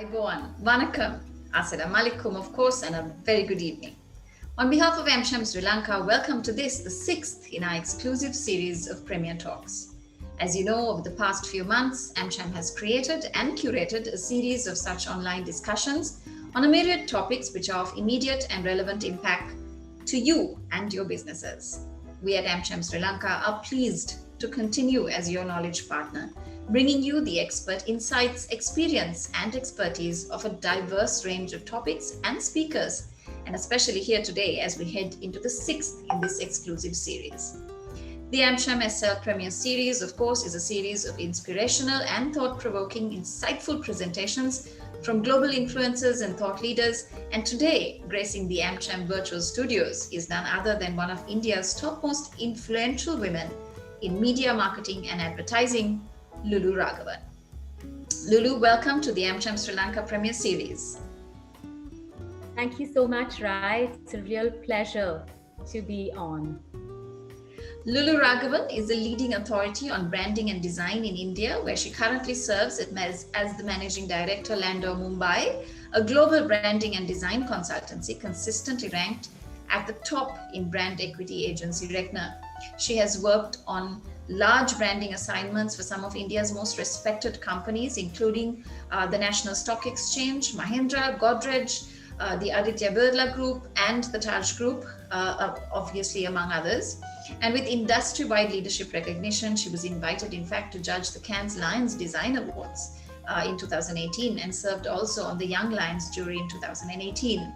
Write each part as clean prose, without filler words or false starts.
Aiboan, Vanakkam, Assalamu alaikum, of course, and a very good evening. On behalf of AmCham Sri Lanka, welcome to this, the sixth in our exclusive series of Premier Talks. As you know, over the past few months, AmCham has created and curated a series of such online discussions on a myriad topics which are of immediate and relevant impact to you and your businesses. We at AmCham Sri Lanka are pleased to continue as your knowledge partner, bringing you the expert insights, experience, and expertise of a diverse range of topics and speakers, and especially here today as we head into the sixth in this exclusive series. The AmCham SL Premier Series, of course, is a series of inspirational and thought-provoking, insightful presentations from global influencers and thought leaders. And today, gracing the AmCham virtual studios is none other than one of India's top most influential women in media marketing and advertising, Lulu Raghavan. Lulu, welcome to the AmCham Sri Lanka Premier Series. Thank you so much, Rai. It's a real pleasure to be on. Lulu Raghavan is a leading authority on branding and design in India, where she currently serves as the Managing Director, Landor Mumbai, a global branding and design consultancy consistently ranked at the top in brand equity agency Regner. She has worked on large branding assignments for some of India's most respected companies, including the National Stock Exchange, Mahindra, Godrej, the Aditya Birla Group, and the Taj Group, obviously among others. And with industry-wide leadership recognition, she was invited, in fact, to judge the Cannes Lions Design Awards in 2018 and served also on the Young Lions jury in 2018.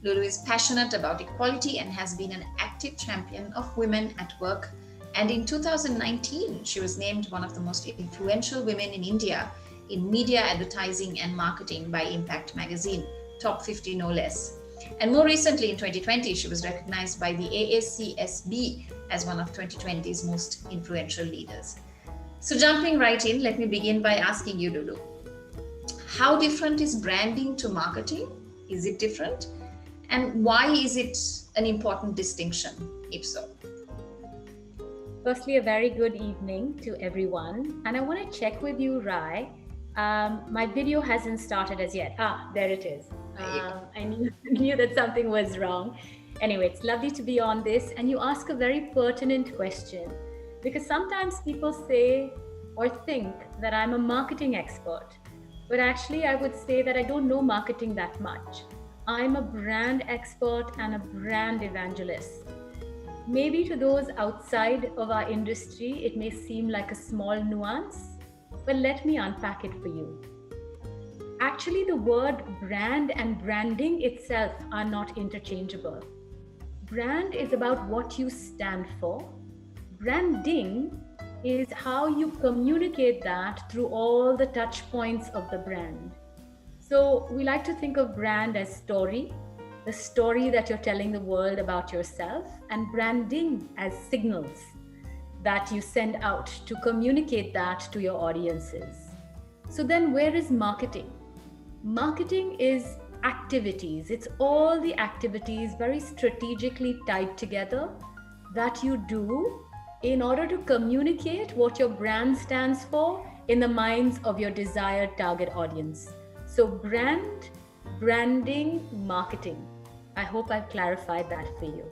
Lulu is passionate about equality and has been an active champion of women at work. And in 2019, she was named one of the most influential women in India in media advertising and marketing by Impact Magazine, top 50 no less. And more recently, in 2020, she was recognized by the AACSB as one of 2020's most influential leaders. So jumping right in, let me begin by asking you, Lulu, how different is branding to marketing? Is it different? And why is it an important distinction, if so? Firstly, a very good evening to everyone. And I want to check with you, Rai. My video hasn't started as yet. There it is. I knew that something was wrong. Anyway, it's lovely to be on this. And you ask a very pertinent question, because sometimes people say or think that I'm a marketing expert. But actually, I would say that I don't know marketing that much. I'm a brand expert and a brand evangelist. Maybe to those outside of our industry, it may seem like a small nuance, but let me unpack it for you. Actually, the word brand and branding itself are not interchangeable. Brand is about what you stand for. Branding is how you communicate that through all the touch points of the brand. So we like to think of brand as story, the story that you're telling the world about yourself, and branding as signals that you send out to communicate that to your audiences. So then where is marketing? Marketing is activities. It's all the activities very strategically tied together that you do in order to communicate what your brand stands for in the minds of your desired target audience. So brand, branding, marketing. I hope I've clarified that for you.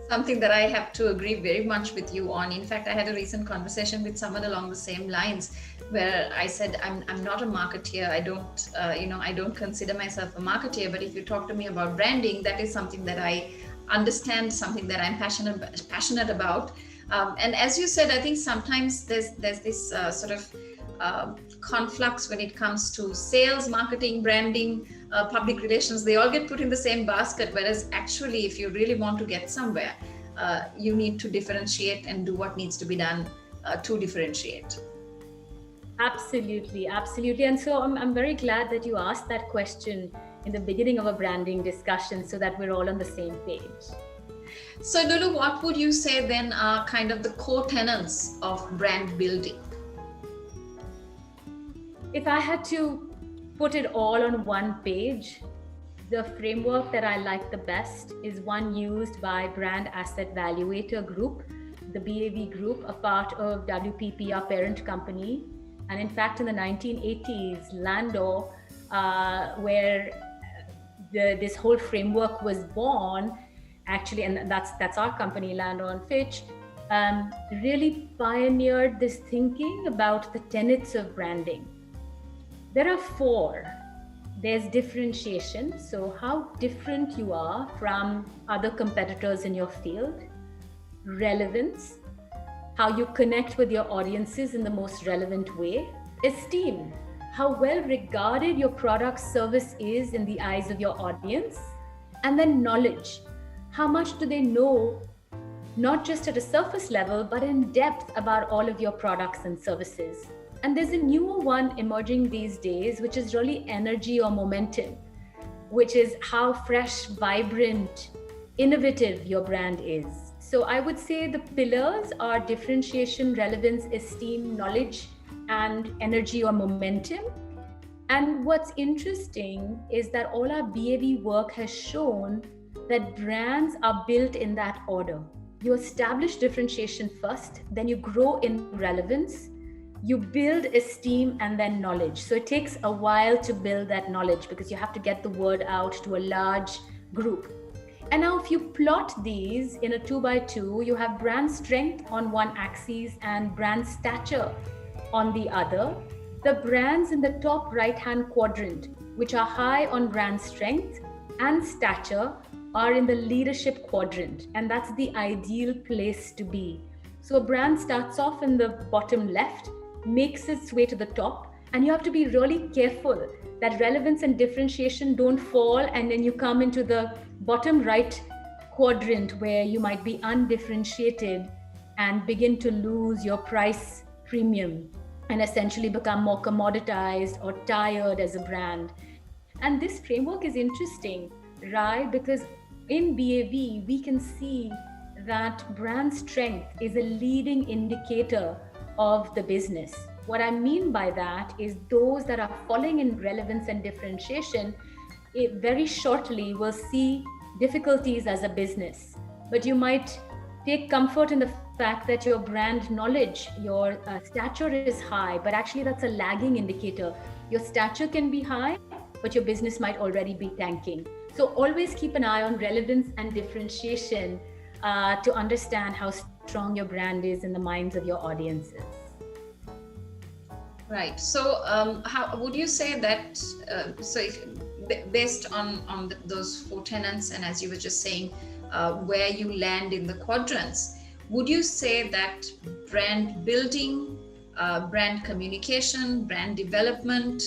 Something that I have to agree very much with you on. In fact, I had a recent conversation with someone along the same lines where I said, I'm not a marketeer. I don't consider myself a marketeer. But if you talk to me about branding, that is something that I understand, something that I'm passionate about. And as you said, I think sometimes there's this sort of conflux when it comes to sales, marketing, branding, public relations. They all get put in the same basket, whereas actually if you really want to get somewhere, you need to differentiate and do what needs to be done to differentiate. Absolutely. And so I'm very glad that you asked that question in the beginning of a branding discussion so that we're all on the same page. So Lulu, what would you say then are kind of the core tenets of brand building? If I had to put it all on one page, the framework that I like the best is one used by Brand Asset Valuator Group, the BAV Group, a part of WPP, our parent company. And in fact, in the 1980s, Landor, where this whole framework was born, actually, and that's our company, Landor and Fitch, really pioneered this thinking about the tenets of branding. There are four. There's differentiation, so how different you are from other competitors in your field. Relevance, how you connect with your audiences in the most relevant way. Esteem, how well regarded your product service is in the eyes of your audience. And then knowledge, how much do they know, not just at a surface level, but in depth about all of your products and services. And there's a newer one emerging these days, which is really energy or momentum, which is how fresh, vibrant, innovative your brand is. So I would say the pillars are differentiation, relevance, esteem, knowledge, and energy or momentum. And what's interesting is that all our BAV work has shown that brands are built in that order. You establish differentiation first, then you grow in relevance, you build esteem, and then knowledge. So it takes a while to build that knowledge because you have to get the word out to a large group. And now if you plot these in a 2x2, you have brand strength on one axis and brand stature on the other. The brands in the top right-hand quadrant, which are high on brand strength and stature, are in the leadership quadrant, and that's the ideal place to be. So a brand starts off in the bottom left, makes its way to the top, and you have to be really careful that relevance and differentiation don't fall and then you come into the bottom right quadrant where you might be undifferentiated and begin to lose your price premium and essentially become more commoditized or tired as a brand. And this framework is interesting, right? Because in BAV, we can see that brand strength is a leading indicator of the business. What I mean by that is those that are falling in relevance and differentiation, it very shortly will see difficulties as a business. But you might take comfort in the fact that your brand knowledge, your stature is high, but actually that's a lagging indicator. Your stature can be high, but your business might already be tanking. So always keep an eye on relevance and differentiation to understand how strong your brand is in the minds of your audiences. Right. So how would you say that, so if, based on those four tenets, and as you were just saying, where you land in the quadrants, would you say that brand building, brand communication, brand development,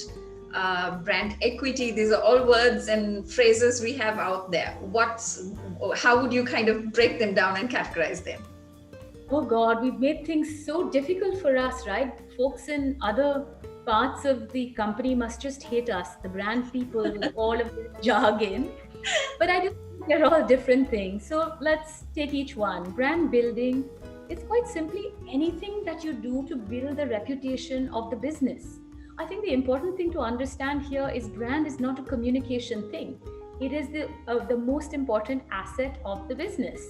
brand equity, these are all words and phrases we have out there. How would you kind of break them down and categorize them? Oh God, we've made things so difficult for us, right? Folks in other parts of the company must just hate us, the brand people with all of this jargon. But I do think they're all different things. So let's take each one. Brand building, it's quite simply anything that you do to build the reputation of the business. I think the important thing to understand here is brand is not a communication thing. It is the most important asset of the business.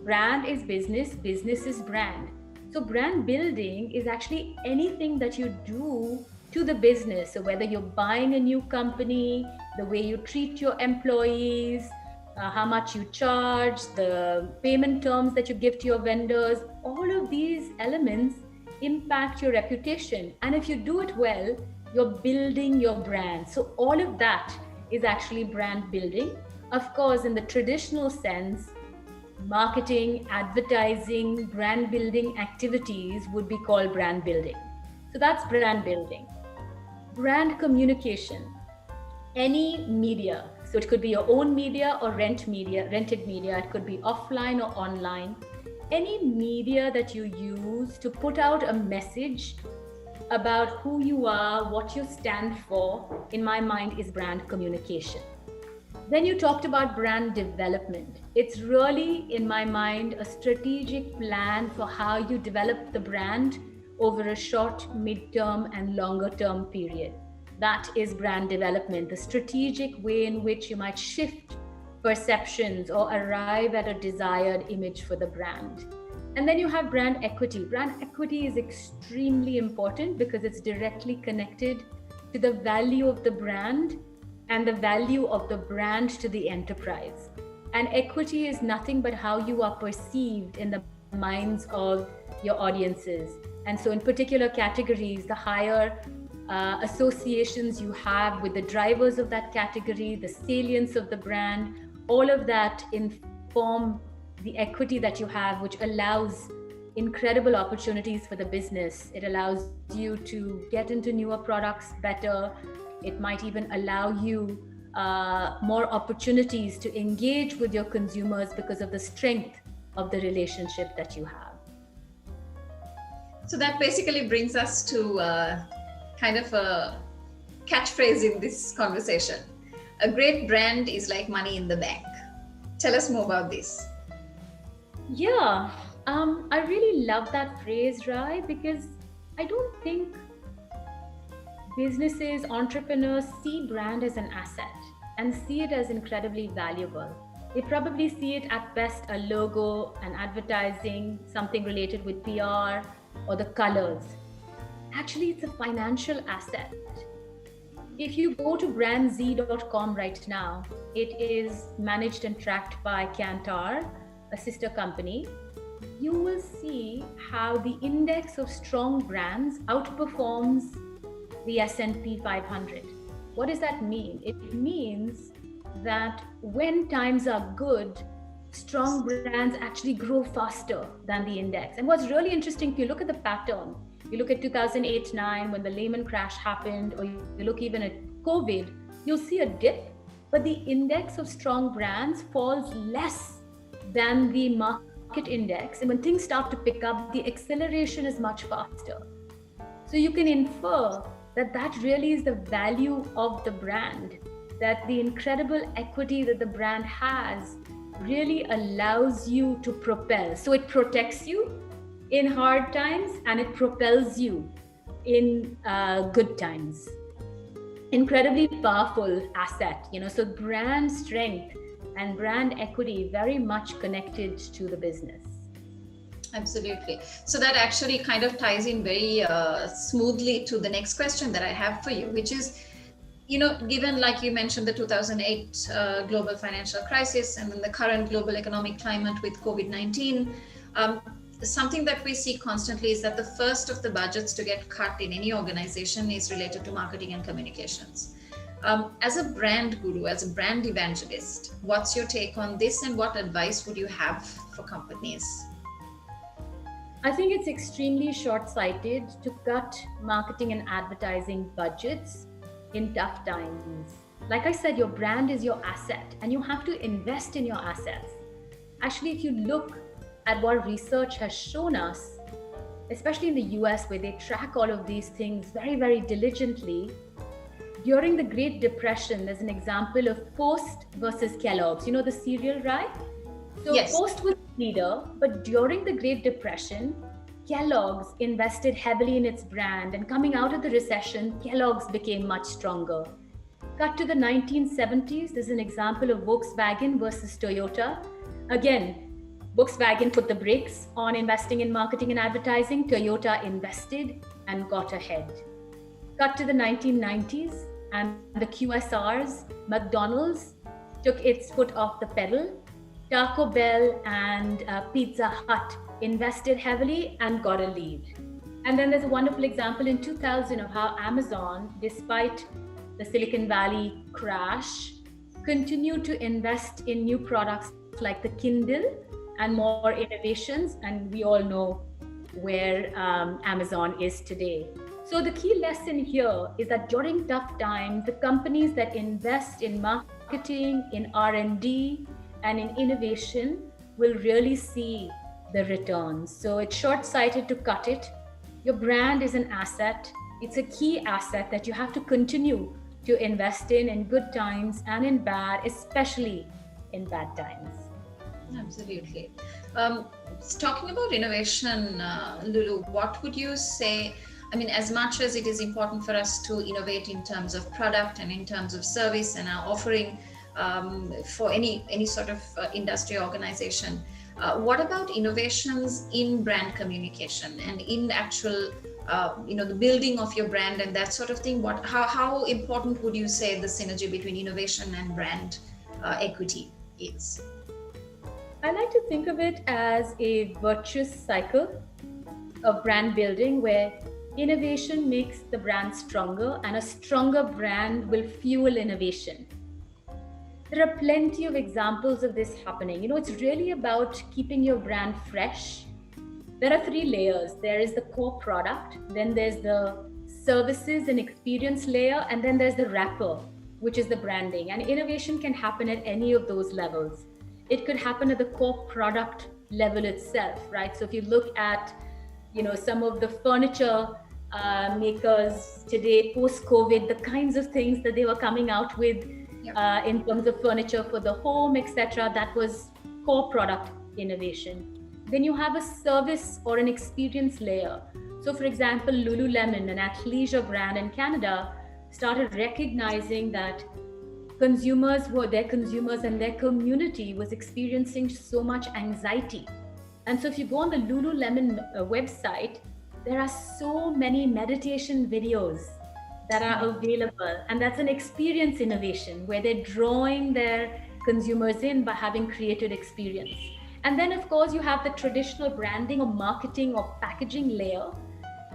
Brand is business, business is brand. So brand building is actually anything that you do to the business. So whether you're buying a new company, the way you treat your employees, how much you charge, the payment terms that you give to your vendors, all of these elements impact your reputation. And if you do it well, you're building your brand. So all of that is actually brand building. Of course, in the traditional sense, marketing, advertising, brand building activities would be called brand building. So that's brand building. Brand communication, any media. So it could be your own media or rented media. It could be offline or online. Any media that you use to put out a message about who you are, what you stand for, in my mind, is brand communication. Then you talked about brand development. It's really, in my mind, a strategic plan for how you develop the brand over a short, mid-term, and longer-term period. That is brand development, the strategic way in which you might shift perceptions or arrive at a desired image for the brand. And then you have brand equity. Brand equity is extremely important because it's directly connected to the value of the brand and the value of the brand to the enterprise. And equity is nothing but how you are perceived in the minds of your audiences. And so in particular categories, the higher associations you have with the drivers of that category, the salience of the brand, all of that inform the equity that you have, which allows incredible opportunities for the business. It allows you to get into newer products better. It might even allow you more opportunities to engage with your consumers because of the strength of the relationship that you have. So that basically brings us to kind of a catchphrase in this conversation. A great brand is like money in the bank. Tell us more about this. Yeah, I really love that phrase, Rai, because I don't think businesses, entrepreneurs see brand as an asset and see it as incredibly valuable. They probably see it at best a logo, an advertising, something related with PR or the colors. Actually, it's a financial asset. If you go to brandz.com right now, it is managed and tracked by Kantar, a sister company. You will see how the index of strong brands outperforms the S&P 500. What does that mean? It means that when times are good, strong brands actually grow faster than the index. And what's really interesting, if you look at the pattern, you look at 2008-9 when the Lehman crash happened, or you look even at COVID, you'll see a dip, but the index of strong brands falls less than the market index. And when things start to pick up, the acceleration is much faster. So you can infer that that really is the value of the brand, that the incredible equity that the brand has really allows you to propel. So it protects you in hard times and it propels you in good times. Incredibly powerful asset, so brand strength and brand equity very much connected to the business. Absolutely. So that actually kind of ties in very smoothly to the next question that I have for you, which is, given, like you mentioned, the 2008 global financial crisis and then the current global economic climate with COVID-19, something that we see constantly is that the first of the budgets to get cut in any organization is related to marketing and communications. As a brand guru, as a brand evangelist, what's your take on this and what advice would you have for companies? I think it's extremely short-sighted to cut marketing and advertising budgets in tough times. Like I said, your brand is your asset and you have to invest in your assets. Actually, if you look at what research has shown us, especially in the US where they track all of these things very, very diligently, during the Great Depression, there's an example of Post versus Kellogg's. You know the cereal, right? So yes. Post was leader, but during the Great Depression, Kellogg's invested heavily in its brand, and coming out of the recession, Kellogg's became much stronger. Cut to the 1970s, there's an example of Volkswagen versus Toyota. Again, Volkswagen put the brakes on investing in marketing and advertising. Toyota invested and got ahead. Cut to the 1990s and the QSRs, McDonald's took its foot off the pedal. Taco Bell and Pizza Hut invested heavily and got a lead. And then there's a wonderful example in 2000 of how Amazon, despite the Silicon Valley crash, continued to invest in new products like the Kindle and more innovations. And we all know where Amazon is today. So the key lesson here is that during tough times, the companies that invest in marketing, in R&D, and in innovation will really see the returns. So it's short-sighted to cut it. Your brand is an asset. It's a key asset that you have to continue to invest in good times and in bad, especially in bad times. Absolutely. Talking about innovation, Lulu, what would you say? I mean, as much as it is important for us to innovate in terms of product and in terms of service and our offering, for any sort of industry organization, What about innovations in brand communication and in actual, the building of your brand and that sort of thing? How important would you say the synergy between innovation and brand equity is? I like to think of it as a virtuous cycle of brand building where innovation makes the brand stronger and a stronger brand will fuel innovation. There are plenty of examples of this happening. It's really about keeping your brand fresh. There are three layers. There is the core product, then there's the services and experience layer, and then there's the wrapper, which is the branding. And innovation can happen at any of those levels. It could happen at the core product level itself, right? So if you look at, some of the furniture makers today, post-COVID, the kinds of things that they were coming out with in terms of furniture for the home, etc., that was core product innovation. Then you have a service or an experience layer. So for example, Lululemon, an athleisure brand in Canada, started recognizing that consumers and their community was experiencing so much anxiety. And so if you go on the Lululemon website, there are so many meditation videos that are available. And that's an experience innovation where they're drawing their consumers in by having created experience. And then of course you have the traditional branding or marketing or packaging layer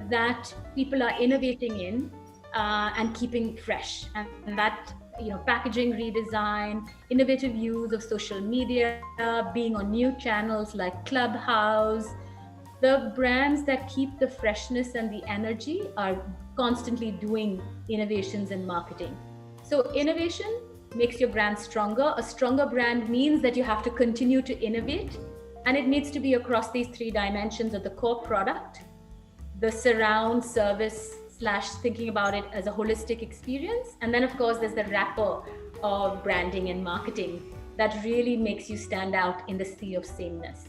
that people are innovating in and keeping fresh. And that, packaging redesign, innovative use of social media, being on new channels like Clubhouse. The brands that keep the freshness and the energy are constantly doing innovations in marketing. So innovation makes your brand stronger. A stronger brand means that you have to continue to innovate, and it needs to be across these three dimensions of the core product, the surround service / thinking about it as a holistic experience. And then of course there's the wrapper of branding and marketing that really makes you stand out in the sea of sameness.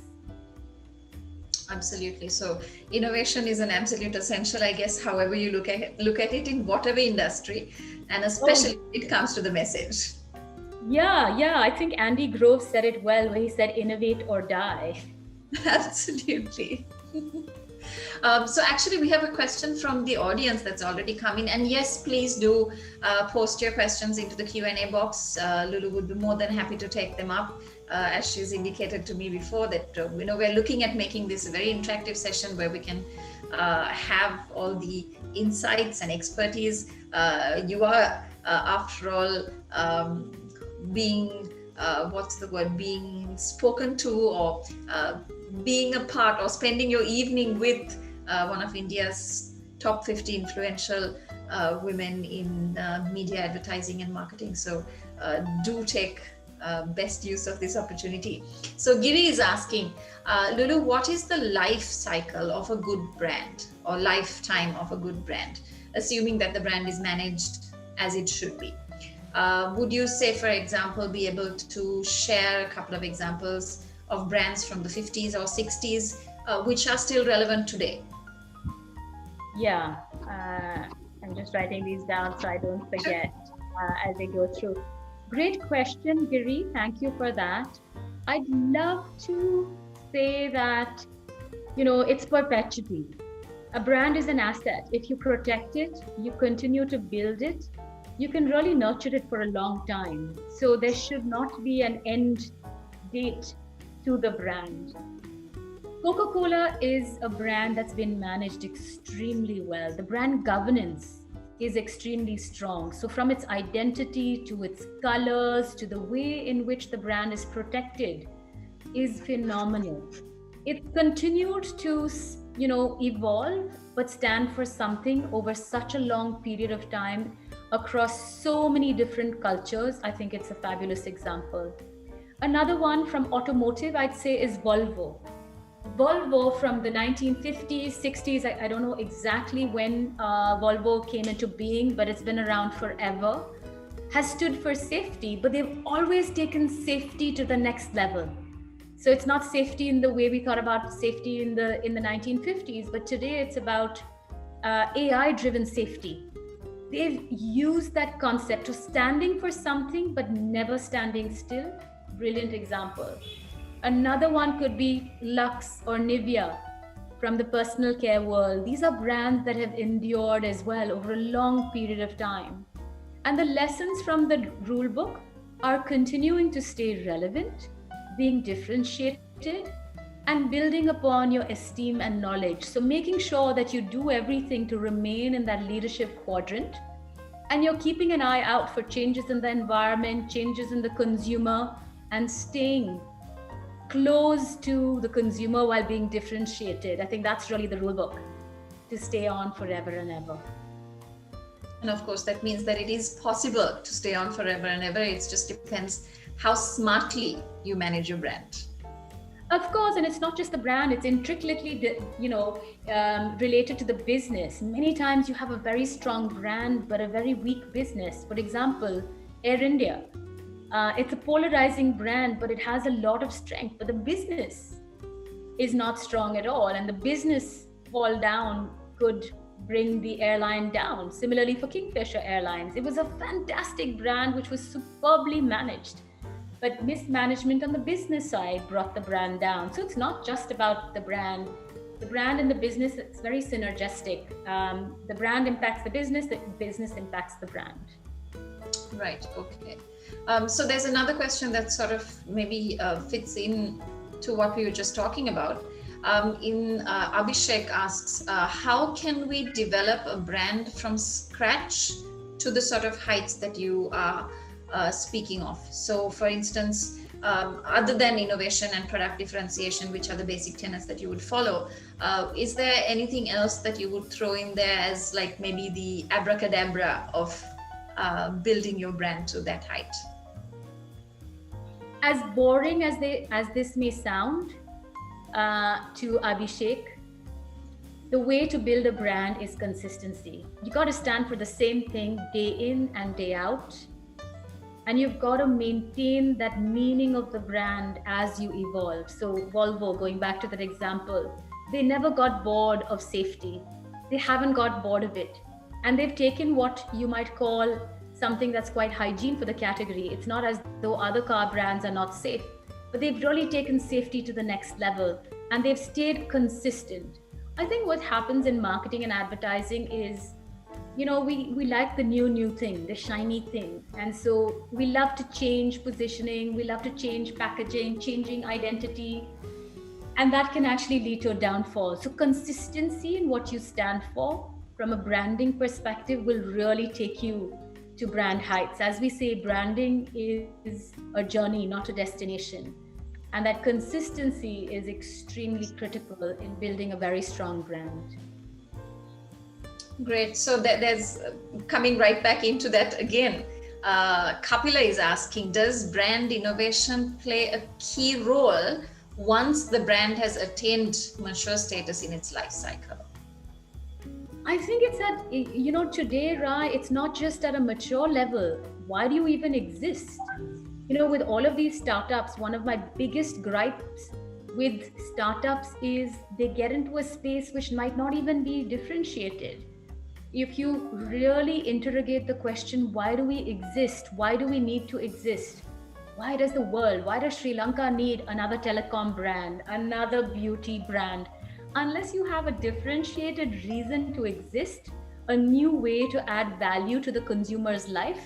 Absolutely. So innovation is an absolute essential, I guess, however you look at it in whatever industry, and especially when it comes to the message. Yeah. I think Andy Grove said it well when he said innovate or die. Absolutely. So actually we have a question from the audience that's already come in, and yes, please do post your questions into the Q&A box. Lulu would be more than happy to take them up. As she's indicated to me before that, we're looking at making this a very interactive session where we can have all the insights and expertise. You are, after all, being being spoken to, or being a part, or spending your evening with one of India's top 50 influential women in media, advertising and marketing. So do take best use of this opportunity. So Giri is asking, Lulu, what is the life cycle of a good brand, or lifetime of a good brand, assuming that the brand is managed as it should be? Would you say, for example, be able to share a couple of examples of brands from the 50s or 60s which are still relevant today? Yeah, I'm just writing these down so I don't forget as I go through. Great question, Giri. Thank you for that. I'd love to say that, it's perpetuity. A brand is an asset. If you protect it, you continue to build it, you can really nurture it for a long time. So there should not be an end date to the brand. Coca-Cola is a brand that's been managed extremely well. The brand governance is extremely strong. So from its identity to its colors to the way in which the brand is protected is phenomenal. It continued to, evolve, but stand for something over such a long period of time across so many different cultures. I think it's a fabulous example. Another one from automotive, I'd say, is Volvo. Volvo from the 1950s, 60s, I don't know exactly when Volvo came into being, but it's been around forever, has stood for safety, but they've always taken safety to the next level. So it's not safety in the way we thought about safety in the 1950s, but today it's about AI-driven safety. They've used that concept of standing for something, but never standing still. Brilliant example. Another one could be Lux or Nivea from the personal care world. These are brands that have endured as well over a long period of time. And the lessons from the rule book are continuing to stay relevant, being differentiated, and building upon your esteem and knowledge. So making sure that you do everything to remain in that leadership quadrant, and you're keeping an eye out for changes in the environment, changes in the consumer, and staying close to the consumer while being differentiated. I think that's really the rule book, to stay on forever and ever. And of course, that means that it is possible to stay on forever and ever. It just depends how smartly you manage your brand. Of course, and it's not just the brand, it's intricately, related to the business. Many times you have a very strong brand, but a very weak business. For example, Air India. It's a polarizing brand, but it has a lot of strength, but the business is not strong at all. And the business fall down could bring the airline down. Similarly for Kingfisher Airlines, it was a fantastic brand, which was superbly managed. But mismanagement on the business side brought the brand down. So it's not just about the brand. The brand and the business, it's very synergistic. The brand impacts the business impacts the brand. Right, okay. So there's another question that sort of maybe fits in to what we were just talking about. Abhishek asks, how can we develop a brand from scratch to the sort of heights that you are speaking of? So for instance, other than innovation and product differentiation, which are the basic tenets that you would follow, is there anything else that you would throw in there as like maybe the abracadabra of building your brand to that height? As boring as this may sound to Abhishek, the way to build a brand is consistency. You got to stand for the same thing day in and day out. And you've got to maintain that meaning of the brand as you evolve. So Volvo, going back to that example, they never got bored of safety. They haven't got bored of it. And they've taken what you might call something that's quite hygiene for the category. It's not as though other car brands are not safe, but they've really taken safety to the next level, and they've stayed consistent. I think what happens in marketing and advertising is, we like the new thing, the shiny thing. And so we love to change positioning, we love to change packaging, changing identity, and that can actually lead to a downfall. So consistency in what you stand for from a branding perspective will really take you to brand heights. As we say, branding is a journey, not a destination. And that consistency is extremely critical in building a very strong brand. Great. So there's coming right back into that again. Kapila is asking, does brand innovation play a key role once the brand has attained mature status in its life cycle? I think it's at, today, Rai, it's not just at a mature level. Why do you even exist? With all of these startups, one of my biggest gripes with startups is they get into a space which might not even be differentiated. If you really interrogate the question, why do we exist? Why do we need to exist? Why does Sri Lanka need another telecom brand, another beauty brand? Unless you have a differentiated reason to exist, a new way to add value to the consumer's life,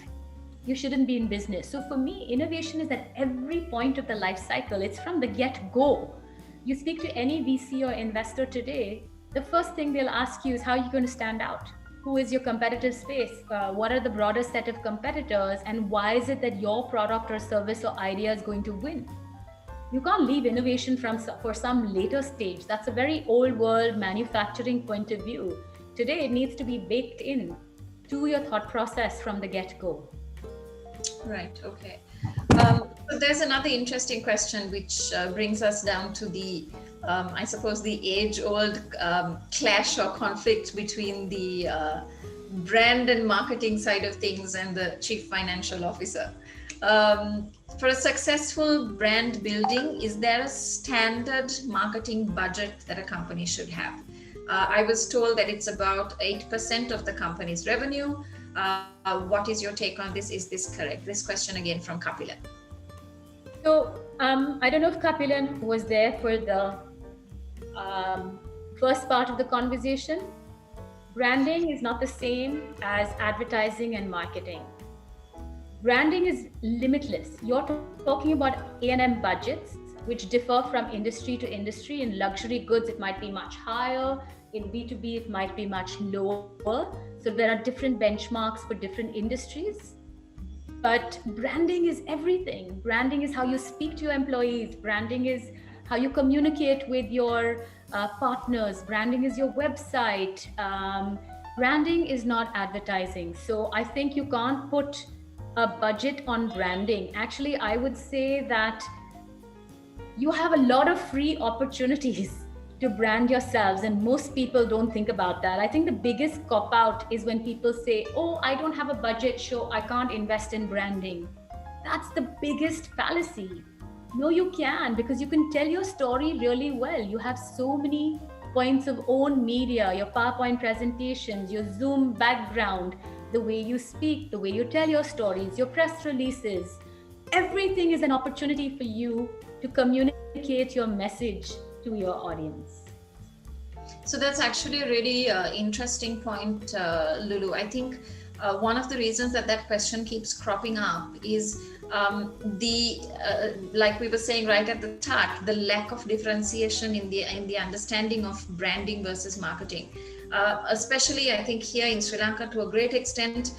you shouldn't be in business. So for me, innovation is at every point of the life cycle. It's from the get-go. You speak to any VC or investor today, the first thing they'll ask you is, how are you going to stand out? Who is your competitive space? What are the broader set of competitors? And why is it that your product or service or idea is going to win? You can't leave innovation for some later stage. That's a very old world manufacturing point of view. Today, it needs to be baked in to your thought process from the get-go. Right, okay. So there's another interesting question which brings us down to the, I suppose, the age-old clash or conflict between the brand and marketing side of things and the chief financial officer. For a successful brand building, is there a standard marketing budget that a company should have? I was told that it's about 8% of the company's revenue. What is your take on this? Is this correct? This question again from Kapila. So I don't know if Kapilan was there for the first part of the conversation. Branding is not the same as advertising and marketing. Branding is limitless. You're talking about A&M budgets, which differ from industry to industry. In luxury goods, it might be much higher. In B2B, it might be much lower. So there are different benchmarks for different industries. But branding is everything. Branding is how you speak to your employees. Branding is how you communicate with your partners. Branding is your website. Branding is not advertising. So I think you can't put a budget on branding. Actually, I would say that you have a lot of free opportunities to brand yourselves, and most people don't think about that. I think the biggest cop out is when people say, oh, I don't have a budget, so I can't invest in branding. That's the biggest fallacy. No, you can, because you can tell your story really well. You have so many points of own media, your PowerPoint presentations, your Zoom background, the way you speak, the way you tell your stories, your press releases. Everything is an opportunity for you to communicate your message to your audience. So that's actually a really interesting point, Lulu. I think one of the reasons that question keeps cropping up is like we were saying right at the start, the lack of differentiation in the understanding of branding versus marketing. Especially, I think here in Sri Lanka, to a great extent,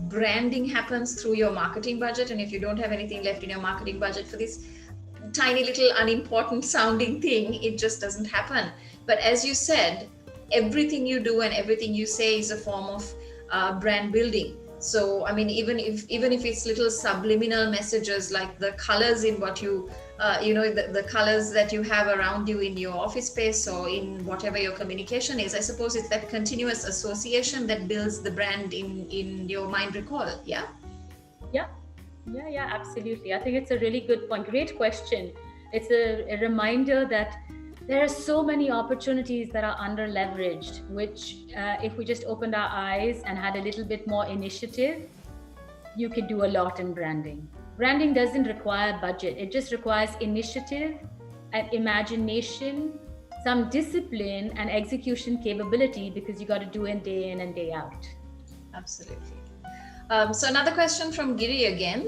branding happens through your marketing budget, and if you don't have anything left in your marketing budget for this tiny little unimportant sounding thing, it just doesn't happen. But as you said, everything you do and everything you say is a form of brand building. So I mean, even if it's little subliminal messages like the colors in what you the colors that you have around you in your office space or in whatever your communication is, I suppose it's that continuous association that builds the brand in your mind recall. Yeah Absolutely. I think it's a really good point. Great question. It's a reminder that there are so many opportunities that are under leveraged, which if we just opened our eyes and had a little bit more initiative, you could do a lot in branding. Branding doesn't require budget. It just requires initiative and imagination, some discipline and execution capability, because you got to do it day in and day out. Absolutely. So another question from Giri again.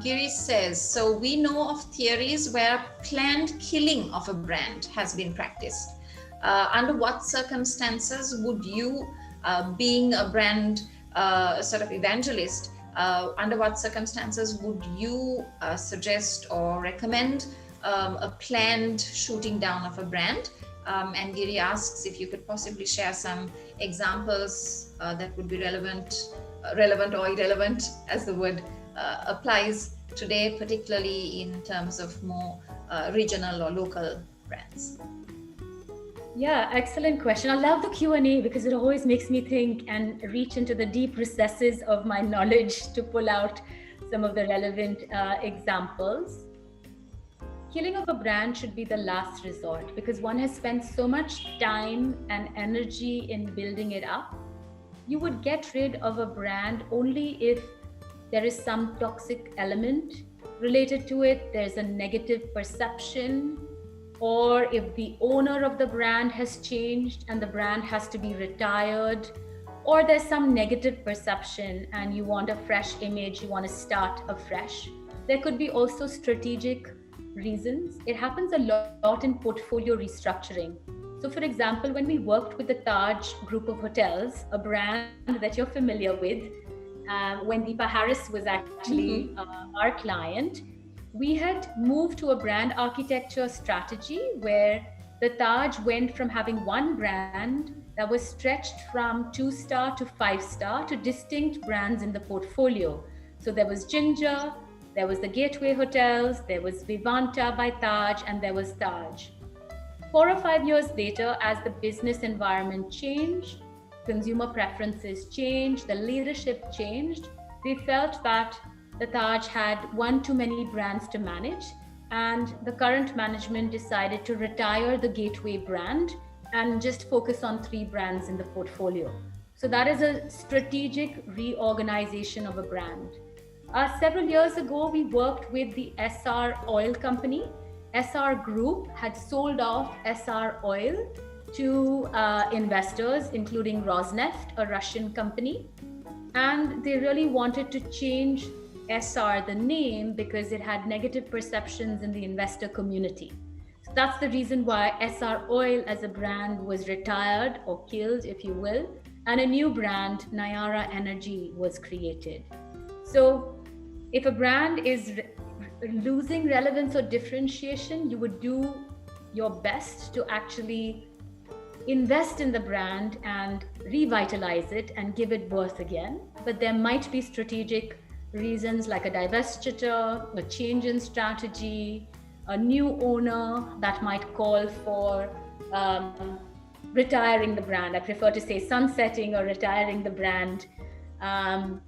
Giri says, so we know of theories where planned killing of a brand has been practiced. Under what circumstances would you, being a brand sort of evangelist, under what circumstances would you suggest or recommend a planned shooting down of a brand? And Giri asks if you could possibly share some examples that would be relevant or irrelevant, as the word applies today, particularly in terms of more regional or local brands. Yeah, excellent question. I love the Q&A because it always makes me think and reach into the deep recesses of my knowledge to pull out some of the relevant examples. Killing of a brand should be the last resort because one has spent so much time and energy in building it up. You would get rid of a brand only if there is some toxic element related to it, there's a negative perception, or if the owner of the brand has changed and the brand has to be retired, or there's some negative perception and you want a fresh image, you want to start afresh. There could be also strategic reasons. It happens a lot in portfolio restructuring. So for example, when we worked with the Taj group of hotels, a brand that you're familiar with, when Deepa Harris was actually our client, we had moved to a brand architecture strategy where the Taj went from having one brand that was stretched from 2-star to 5-star to distinct brands in the portfolio. So there was Ginger, there was the Gateway Hotels, there was Vivanta by Taj, and there was Taj. 4 or 5 years later, as the business environment changed, consumer preferences changed, the leadership changed, we felt that the Taj had one too many brands to manage, and the current management decided to retire the Gateway brand and just focus on 3 brands in the portfolio. So that is a strategic reorganization of a brand. Several years ago, we worked with the SR Oil Company. SR Group had sold off SR Oil to investors, including Rosneft, a Russian company. And they really wanted to change SR, the name, because it had negative perceptions in the investor community. So that's the reason why SR Oil as a brand was retired or killed, if you will, and a new brand, Nayara Energy, was created. So if a brand is losing relevance or differentiation, you would do your best to actually invest in the brand and revitalize it and give it birth again. But there might be strategic reasons like a divestiture, a change in strategy, a new owner that might call for retiring the brand. I prefer to say sunsetting or retiring the brand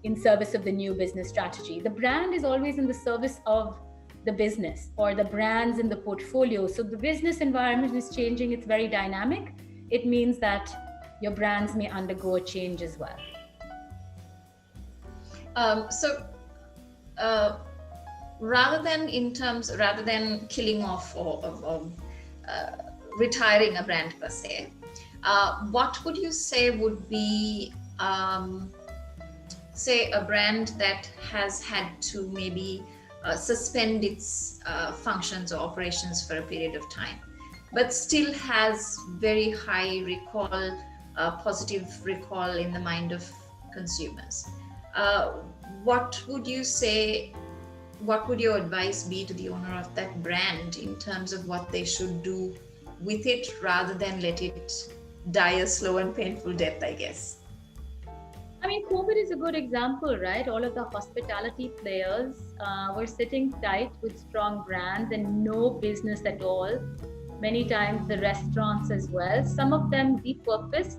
in service of the new business strategy. The brand is always in the service of the business or the brands in the portfolio. So the business environment is changing, it's very dynamic. It means that your brands may undergo a change as well. Rather than killing off or retiring a brand per se, what would you say would be say a brand that has had to maybe suspend its functions or operations for a period of time, but still has very high recall, positive recall in the mind of consumers? What would you say, what would your advice be to the owner of that brand in terms of what they should do with it rather than let it die a slow and painful death, I guess? I mean, COVID is a good example, right? All of the hospitality players were sitting tight with strong brands and no business at all. Many times the restaurants as well. Some of them repurposed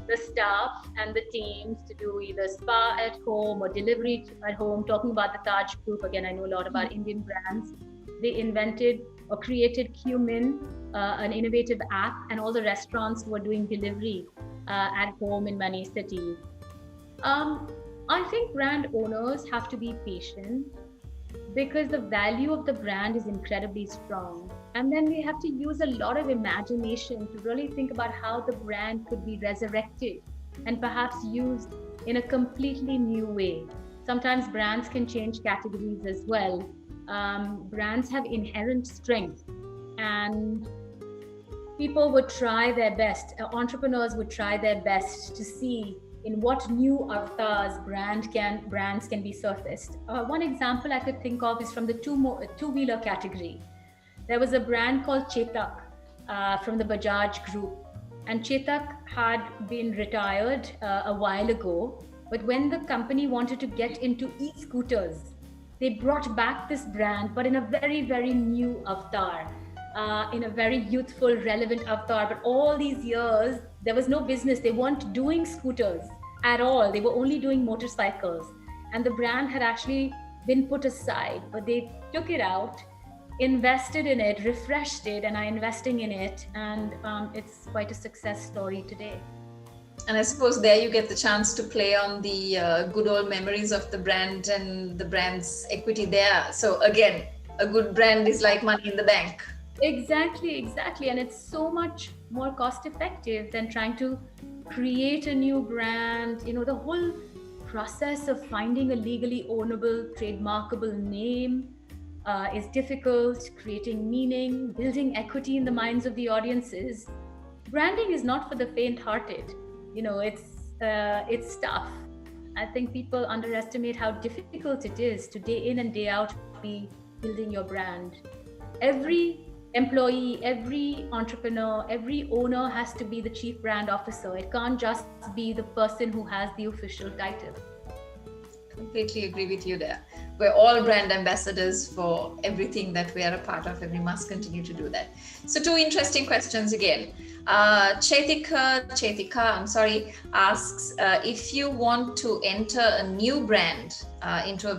the staff and the teams to do either spa at home or delivery at home. Talking about the Taj Group, again, I know a lot about Indian brands. They invented or created Qmin, an innovative app, and all the restaurants were doing delivery at home in many cities. I think brand owners have to be patient because the value of the brand is incredibly strong. And then they have to use a lot of imagination to really think about how the brand could be resurrected and perhaps used in a completely new way. Sometimes brands can change categories as well. Brands have inherent strength, and people would try their best, entrepreneurs would try their best to see in what new avatars brands can be surfaced. One example I could think of is from the two-wheeler category. There was a brand called Chetak from the Bajaj Group, and Chetak had been retired a while ago. But when the company wanted to get into e-scooters, they brought back this brand, but in a very, very new avatar, in a very youthful, relevant avatar. But all these years, there was no business. They weren't doing scooters at all. They were only doing motorcycles. And the brand had actually been put aside, but they took it out, invested in it, refreshed it, and are investing in it. And it's quite a success story today. And I suppose there you get the chance to play on the good old memories of the brand and the brand's equity there. So again, a good brand is like money in the bank. Exactly. And it's so much more cost effective than trying to create a new brand. You know, the whole process of finding a legally ownable, trademarkable name is difficult, creating meaning, building equity in the minds of the audiences. Branding is not for the faint-hearted. You know, it's tough. I think people underestimate how difficult it is to day in and day out be building your brand. Every employee, every entrepreneur, every owner has to be the chief brand officer. It can't just be the person who has the official title. Completely agree with you there. We're all brand ambassadors for everything that we are a part of, and we must continue to do that. So two interesting questions again. Chaitika asks if you want to enter a new brand into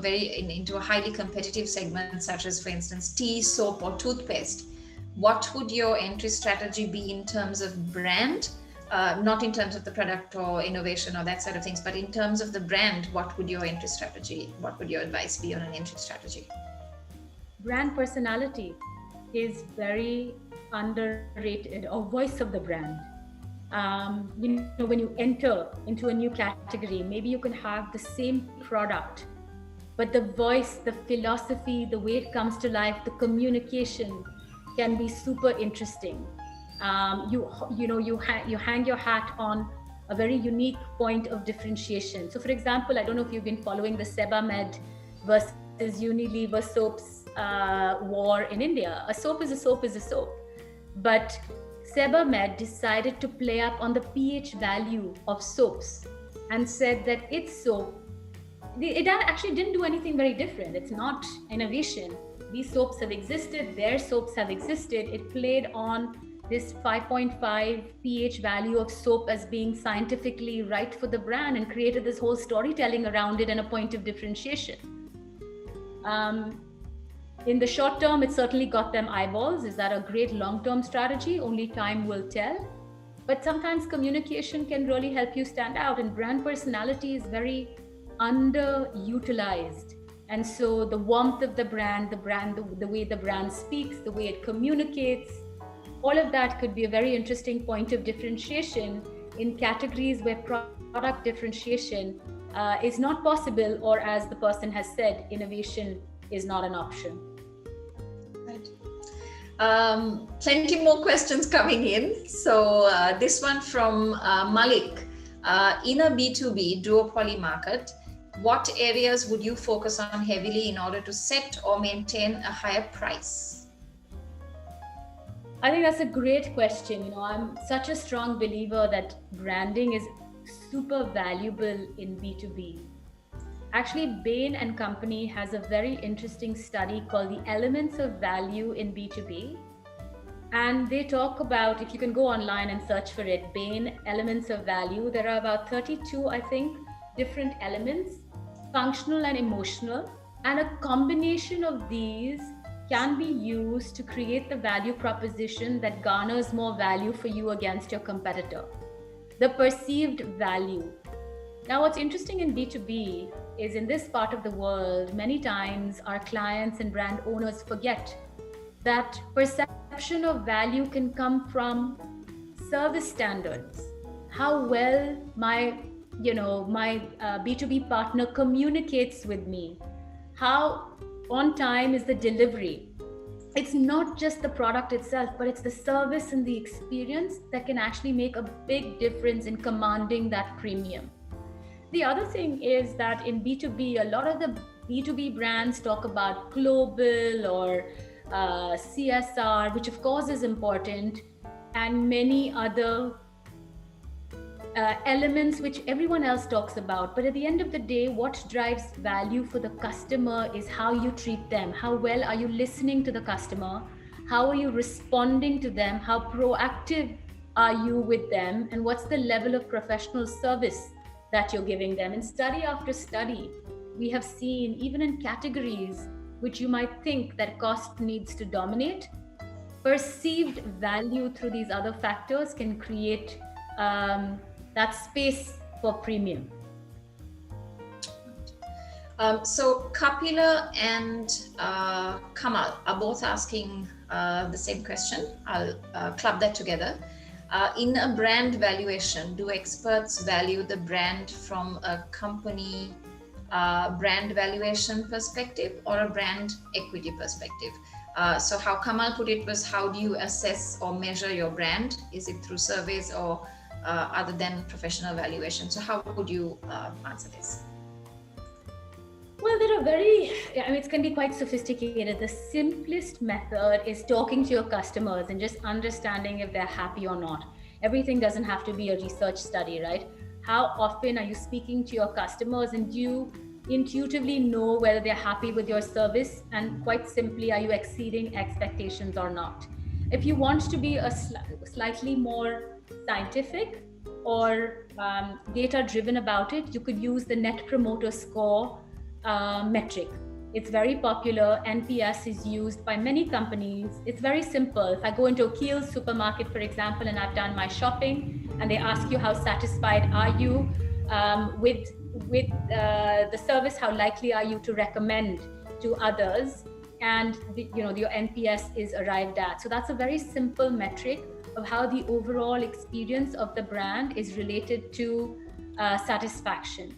a highly competitive segment, such as, for instance, tea, soap, or toothpaste, what would your entry strategy be in terms of brand, Not in terms of the product or innovation or that sort of things, but in terms of the brand, what would your advice be on an entry strategy? Brand personality is very underrated, or voice of the brand. When you enter into a new category, maybe you can have the same product, but the voice, the philosophy, the way it comes to life, the communication can be super interesting. You hang your hat on a very unique point of differentiation. So, for example, I don't know if you've been following the Sebamed versus Unilever soaps war in India. A soap is a soap is a soap, but Sebamed decided to play up on the pH value of soaps and said that its soap, it actually didn't do anything very different. It's not innovation. These soaps have existed, their soaps have existed. It played on this 5.5 pH value of soap as being scientifically right for the brand and created this whole storytelling around it and a point of differentiation. In the short term, it certainly got them eyeballs. Is that a great long-term strategy? Only time will tell. But sometimes communication can really help you stand out, and brand personality is very underutilized. And so the warmth of the brand, the way the brand speaks, the way it communicates, all of that could be a very interesting point of differentiation in categories where product differentiation is not possible, or as the person has said, innovation is not an option. Plenty more questions coming in. So this one from Malik. In a B2B duopoly market, what areas would you focus on heavily in order to set or maintain a higher price? I think that's a great question. I'm such a strong believer that branding is super valuable in B2B. Actually, Bain & Company has a very interesting study called the Elements of Value in B2B. And they talk about, if you can go online and search for it, Bain Elements of Value, there are about 32, I think, different elements, functional and emotional. And a combination of these can be used to create the value proposition that garners more value for you against your competitor. The perceived value. Now, what's interesting in B2B is in this part of the world, many times our clients and brand owners forget that perception of value can come from service standards. How well my B2B partner communicates with me. How on time is the delivery. It's not just the product itself, but it's the service and the experience that can actually make a big difference in commanding that premium. The other thing is that in B2B, a lot of the B2B brands talk about global or CSR, which of course is important, and many other elements which everyone else talks about. But at the end of the day, what drives value for the customer is how you treat them. How well are you listening to the customer? How are you responding to them? How proactive are you with them? And what's the level of professional service that you're giving them? And study after study, we have seen, even in categories which you might think that cost needs to dominate, perceived value through these other factors can create that space for premium. So Kapila and Kamal are both asking the same question. I'll club that together. In a brand valuation, do experts value the brand from a company brand valuation perspective or a brand equity perspective? So how Kamal put it was, how do you assess or measure your brand? Is it through surveys or other than professional valuation? So how would you answer this? Well, it can be quite sophisticated. The simplest method is talking to your customers and just understanding if they're happy or not. Everything doesn't have to be a research study, right? How often are you speaking to your customers, and do you intuitively know whether they're happy with your service? And quite simply, are you exceeding expectations or not? If you want to be a slightly more scientific or data driven about it, you could use the Net Promoter Score metric. It's very popular. NPS is used by many companies. It's very simple. If I go into a Kiehl's supermarket, for example, and I've done my shopping, and they ask you how satisfied are you with the service, how likely are you to recommend to others, and your NPS is arrived at. So that's a very simple metric of how the overall experience of the brand is related to satisfaction.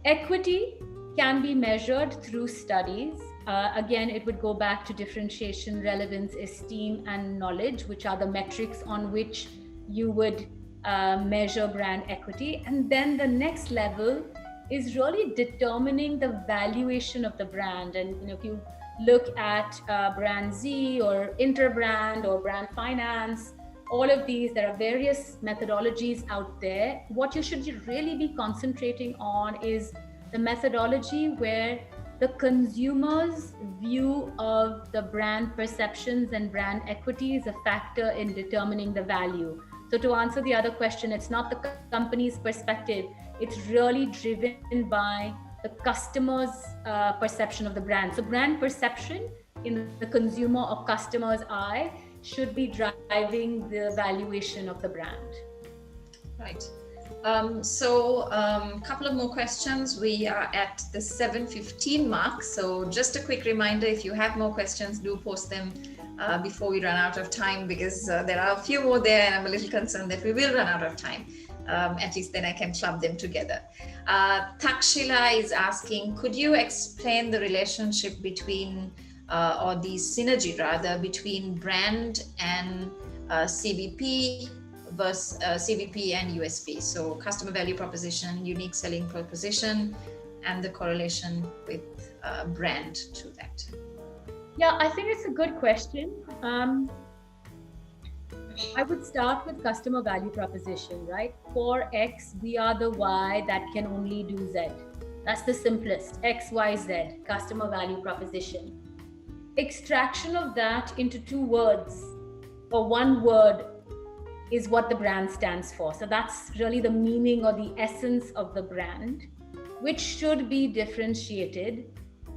Equity can be measured through studies. Again, it would go back to differentiation, relevance, esteem, and knowledge, which are the metrics on which you would measure brand equity. And then the next level is really determining the valuation of the brand. And if you look at brand Z or interbrand or brand finance, all of these, there are various methodologies out there. What you should really be concentrating on is the methodology where the consumer's view of the brand perceptions and brand equity is a factor in determining the value. So to answer the other question, it's not the company's perspective, it's really driven by the customer's perception of the brand. So brand perception in the consumer or customer's eye should be driving the valuation of the brand. Right. A couple of more questions. We are at the 7:15 mark. So just a quick reminder, if you have more questions, do post them before we run out of time, because there are a few more there and I'm a little concerned that we will run out of time. At least then I can club them together. Takshila is asking, could you explain the relationship between, or the synergy rather, between brand and CVP versus CVP and USP? So customer value proposition, unique selling proposition, and the correlation with brand to that. Yeah, I think it's a good question. I would start with customer value proposition, right? For X, we are the Y that can only do Z. That's the simplest, X, Y, Z, customer value proposition. Extraction of that into two words or one word is what the brand stands for. So that's really the meaning or the essence of the brand, which should be differentiated.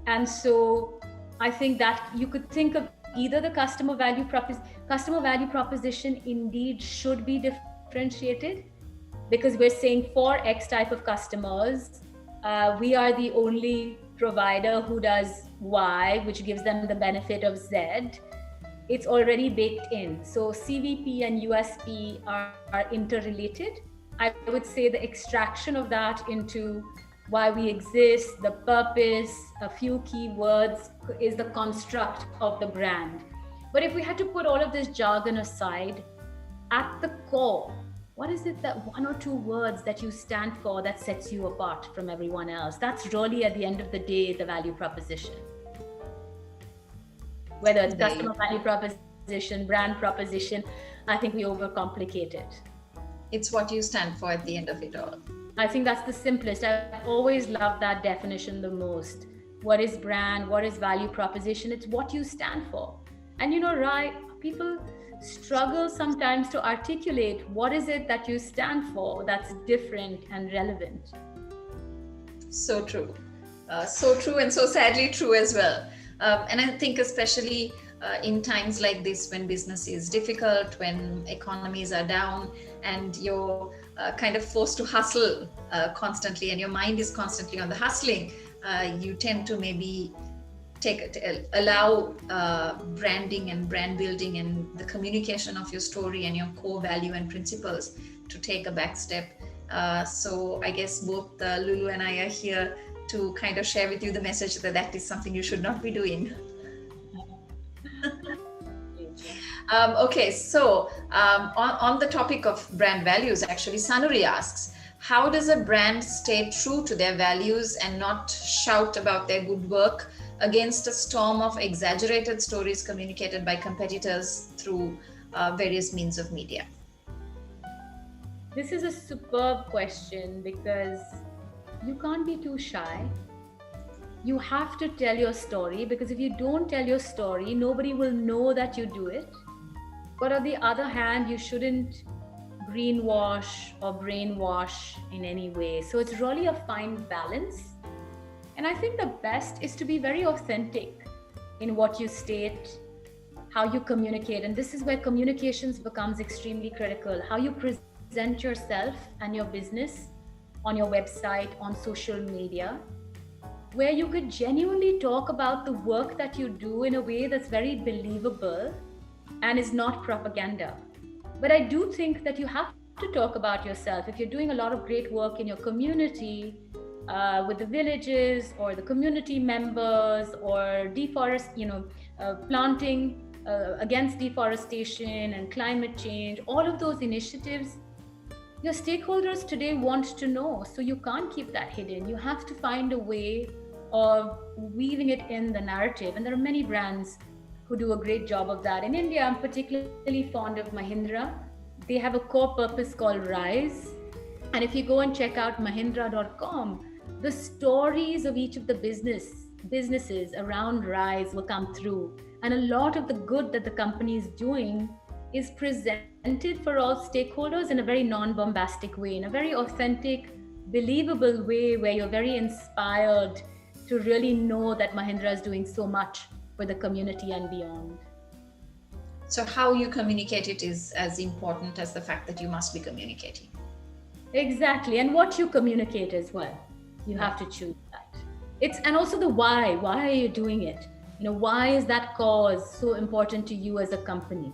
And so I think that you could think of either the customer value proposition indeed should be differentiated, because we're saying for X type of customers, we are the only provider who does Y, which gives them the benefit of Z. It's already baked in. So CVP and USP are interrelated. I would say the extraction of that into why we exist, the purpose, a few keywords is the construct of the brand. But if we had to put all of this jargon aside, at the core, what is it, that one or two words that you stand for that sets you apart from everyone else? That's really, at the end of the day, the value proposition. Whether it's customer value proposition, brand proposition, I think we overcomplicate it. It's what you stand for at the end of it all. I think that's the simplest. I've always loved that definition the most. What is brand? What is value proposition? It's what you stand for. And Rai, people struggle sometimes to articulate what is it that you stand for that's different and relevant. So true. So true, and so sadly true as well. And I think especially in times like this, when business is difficult, when economies are down and you're kind of forced to hustle constantly and your mind is constantly on the hustling, you tend to maybe allow branding and brand building and the communication of your story and your core value and principles to take a back step. So I guess both Lulu and I are here to kind of share with you the message that that is something you should not be doing. Okay, so on the topic of brand values, actually, Sanuri asks, how does a brand stay true to their values and not shout about their good work against a storm of exaggerated stories communicated by competitors through various means of media? This is a superb question, because you can't be too shy. You have to tell your story, because if you don't tell your story, nobody will know that you do it. But on the other hand, you shouldn't greenwash or brainwash in any way. So it's really a fine balance. And I think the best is to be very authentic in what you state, how you communicate. And this is where communications becomes extremely critical. How you present present yourself and your business on your website, on social media, where you could genuinely talk about the work that you do in a way that's very believable and is not propaganda. But I do think that you have to talk about yourself. If you're doing a lot of great work in your community, with the villages or the community members, or planting against deforestation and climate change, all of those initiatives, your stakeholders today want to know. So you can't keep that hidden. You have to find a way of weaving it in the narrative. And there are many brands who do a great job of that. In India, I'm particularly fond of Mahindra. They have a core purpose called Rise. And if you go and check out mahindra.com, the stories of each of the businesses around Rise will come through. And a lot of the good that the company is doing is presented for all stakeholders in a very non-bombastic way, in a very authentic, believable way, where you're very inspired to really know that Mahindra is doing so much for the community and beyond. So how you communicate it is as important as the fact that you must be communicating. Exactly. And what you communicate as well. You have to choose that. And also the why. Why are you doing it? Why is that cause so important to you as a company?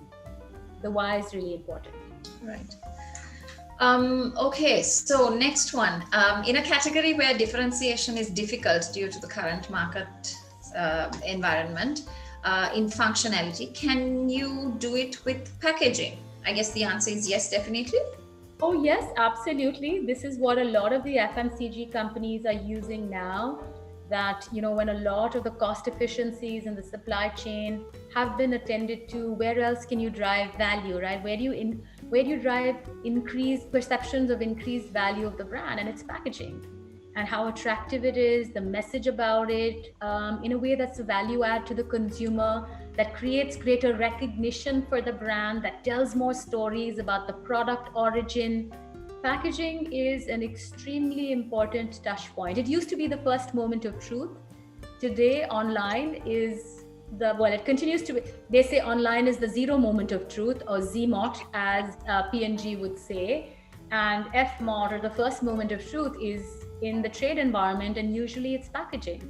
The why is really important. Right. Okay, so next one. In a category where differentiation is difficult due to the current market environment, in functionality, can you do it with packaging? I guess the answer is yes, definitely. Oh, yes, absolutely. This is what a lot of the FMCG companies are using now. That, when a lot of the cost efficiencies in the supply chain have been attended to, where else can you drive value, right? Where do you drive increased perceptions of increased value of the brand? And it's packaging, and how attractive it is, the message about it, in a way that's a value add to the consumer, that creates greater recognition for the brand, that tells more stories about the product origin. Packaging is an extremely important touch point. It used to be the first moment of truth. Today, online is it continues to be, they say online is the zero moment of truth, or ZMOT, as P&G would say. And FMOT, or the first moment of truth, is in the trade environment, and usually it's packaging.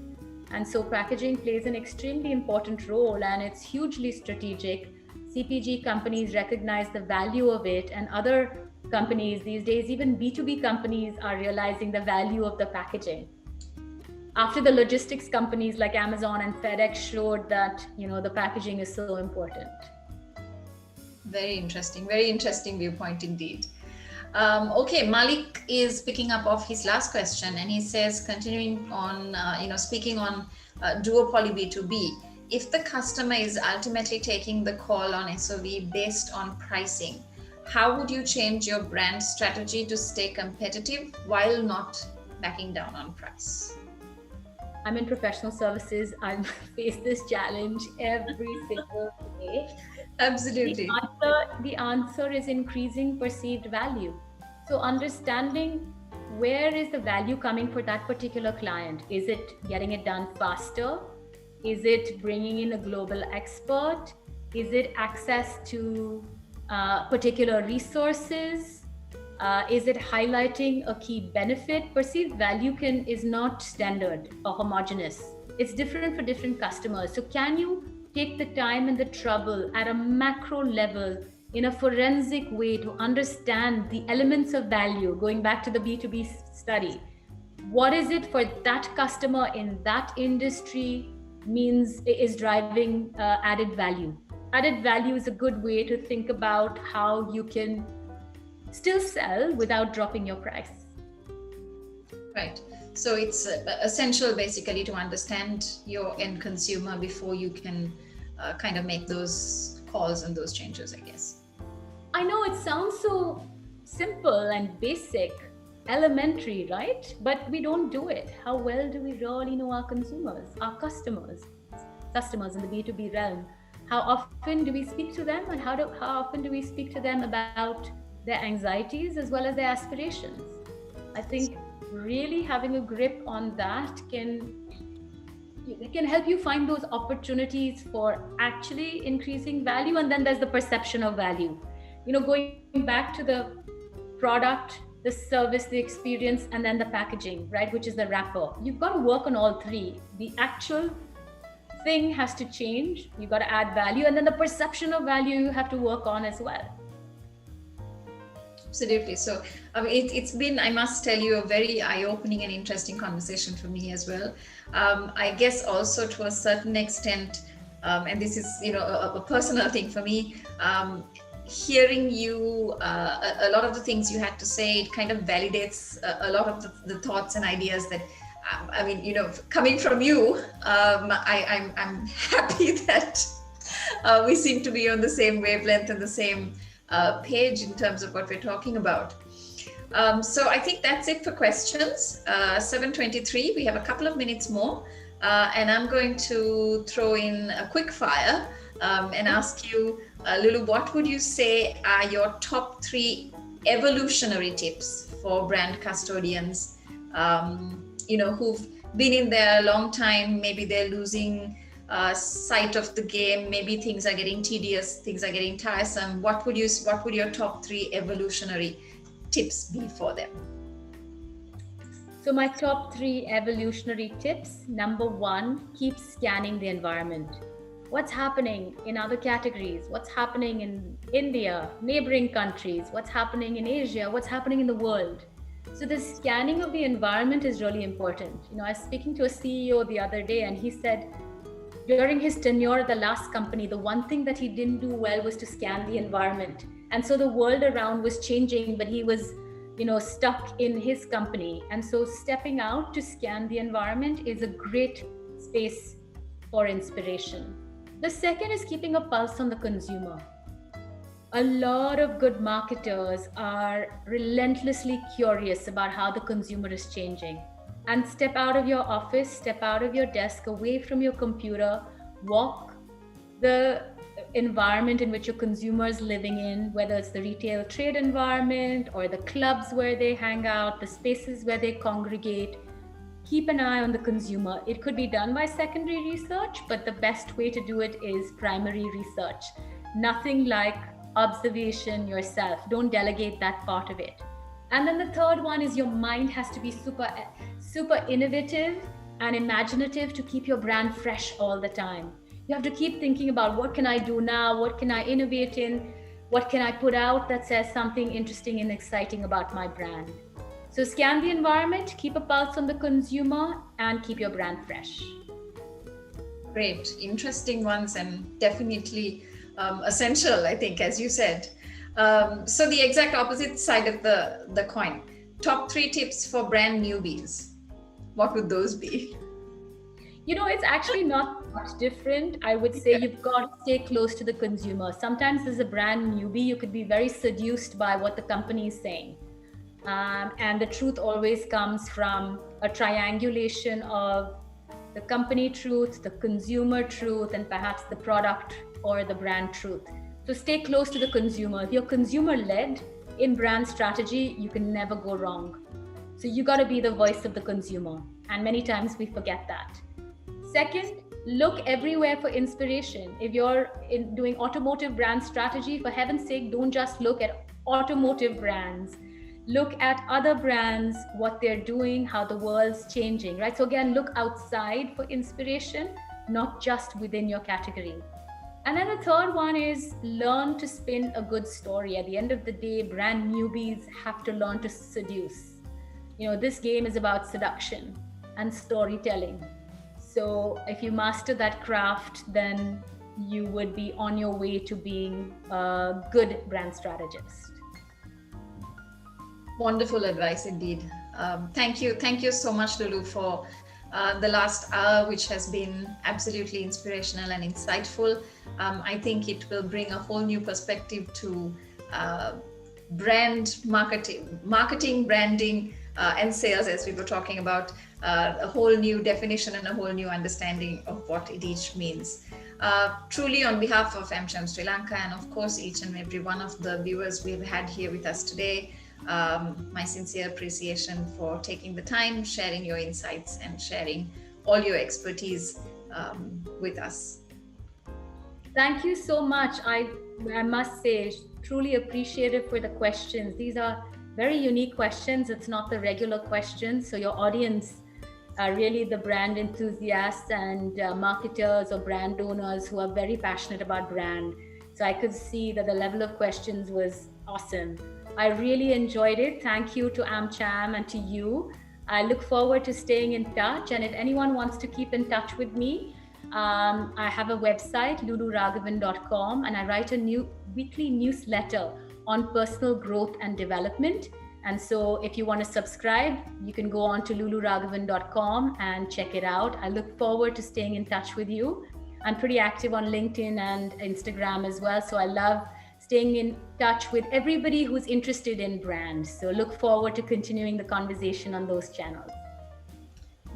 And so packaging plays an extremely important role, and it's hugely strategic. CPG companies recognize the value of it, and other companies these days, even B2B companies, are realizing the value of the packaging. After the logistics companies like Amazon and FedEx showed that, the packaging is so important. Very interesting viewpoint indeed. Okay, Malik is picking up off his last question, and he says, continuing on, speaking on duopoly B2B, if the customer is ultimately taking the call on SOV based on pricing, how would you change your brand strategy to stay competitive while not backing down on price? I'm in professional services. I face this challenge every single day. Absolutely. The answer is increasing perceived value. So understanding where is the value coming for that particular client. Is it getting it done faster? Is it bringing in a global expert? Is it access to particular resources? Is it highlighting a key benefit? Perceived value is not standard or homogeneous. It's different for different customers. So can you take the time and the trouble at a macro level in a forensic way to understand the elements of value, going back to the B2B study? What is it for that customer in that industry is driving added value? Added value is a good way to think about how you can still sell without dropping your price. Right. So it's essential basically to understand your end consumer before you can kind of make those calls and those changes, I guess. I know it sounds so simple and basic, elementary, right? But we don't do it. How well do we really know our consumers, our customers in the B2B realm? How often do we speak to them, and how often do we speak to them about their anxieties as well as their aspirations? I think really having a grip on that can help you find those opportunities for actually increasing value. And then there's the perception of value. Going back to the product, the service, the experience, and then the packaging, right? Which is the wrapper. You've got to work on all three. The actual thing has to change. You've got to add value, and then the perception of value you have to work on as well. Absolutely. So, I mean, it's been, I must tell you, a very eye-opening and interesting conversation for me as well. I guess also to a certain extent, and this is, a personal thing for me, hearing you, a lot of the things you had to say, it kind of validates a lot of the thoughts and ideas that, I mean, coming from you, I'm happy that we seem to be on the same wavelength and the same page in terms of what we're talking about. So I think that's it for questions. 7:23, we have a couple of minutes more, and I'm going to throw in a quick fire and ask you, Lulu, what would you say are your top 3 evolutionary tips for brand custodians, who've been in there a long time? Maybe they're losing sight of the game, maybe things are getting tedious, things are getting tiresome. What would your top 3 evolutionary tips be for them? So my top 3 evolutionary tips: number 1, keep scanning the environment. What's happening in other categories? What's happening in India, neighboring countries? What's happening in Asia? What's happening in the world? So the scanning of the environment is really important. I was speaking to a CEO the other day, and he said during his tenure at the last company, the one thing that he didn't do well was to scan the environment. And so the world around was changing, but he was, stuck in his company. And so stepping out to scan the environment is a great space for inspiration. The second is keeping a pulse on the consumer. A lot of good marketers are relentlessly curious about how the consumer is changing. And step out of your office, step out of your desk, away from your computer, walk the environment in which your consumer is living in, whether it's the retail trade environment or the clubs where they hang out, the spaces where they congregate. Keep an eye on the consumer. It could be done by secondary research, but the best way to do it is primary research. Nothing like observation yourself. Don't delegate that part of it. And then the third one is your mind has to be super innovative and imaginative to keep your brand fresh all the time. You have to keep thinking about, what can I do now? What can I innovate in? What can I put out that says something interesting and exciting about my brand? So scan the environment, keep a pulse on the consumer, and keep your brand fresh. Great, interesting ones, and definitely essential, I think, as you said. So the exact opposite side of the coin. Top 3 tips for brand newbies. What would those be? It's actually not much different. I would say you've got to stay close to the consumer. Sometimes as a brand newbie, you could be very seduced by what the company is saying. And the truth always comes from a triangulation of the company truth, the consumer truth, and perhaps the product or the brand truth. So stay close to the consumer. If you're consumer-led in brand strategy, you can never go wrong. So you got to be the voice of the consumer. And many times we forget that. Second, look everywhere for inspiration. If you're doing automotive brand strategy, for heaven's sake, don't just look at automotive brands. Look at other brands, what they're doing, how the world's changing, right? So again, look outside for inspiration, not just within your category. And then the third one is learn to spin a good story. At the end of the day, brand newbies have to learn to seduce. This game is about seduction and storytelling. So if you master that craft, then you would be on your way to being a good brand strategist. Wonderful advice indeed. Thank you so much, Lulu, for the last hour, which has been absolutely inspirational and insightful. I think it will bring a whole new perspective to brand marketing, branding, and sales, as we were talking about, a whole new definition and a whole new understanding of what it each means. Truly, on behalf of AmCham Sri Lanka, and of course each and every one of the viewers we've had here with us today, my sincere appreciation for taking the time, sharing your insights, and sharing all your expertise with us. Thank you so much. I must say, truly appreciative for the questions. These are very unique questions. It's not the regular questions. So your audience are really the brand enthusiasts and marketers or brand owners who are very passionate about brand. So I could see that the level of questions was awesome. I really enjoyed it. Thank you to AmCham and to you. I look forward to staying in touch. And if anyone wants to keep in touch with me, I have a website, luluraghavan.com, and I write a weekly newsletter on personal growth and development. And so if you want to subscribe, you can go on to luluraghavan.com and check it out. I look forward to staying in touch with you. I'm pretty active on LinkedIn and Instagram as well. So I love staying in touch with everybody who's interested in brands. So look forward to continuing the conversation on those channels.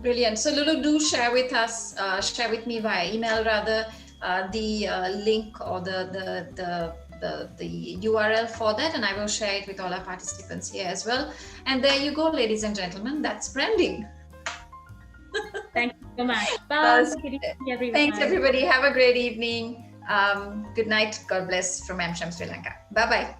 Brilliant. So Lulu, do share with us, share with me via email rather, the link or the URL for that, and I will share it with all our participants here as well. And there you go, ladies and gentlemen, that's branding. Thank you so much. Bye. Everyone. Thanks everybody. Have a great evening. Good night. God bless from AmCham Sri Lanka. Bye-bye.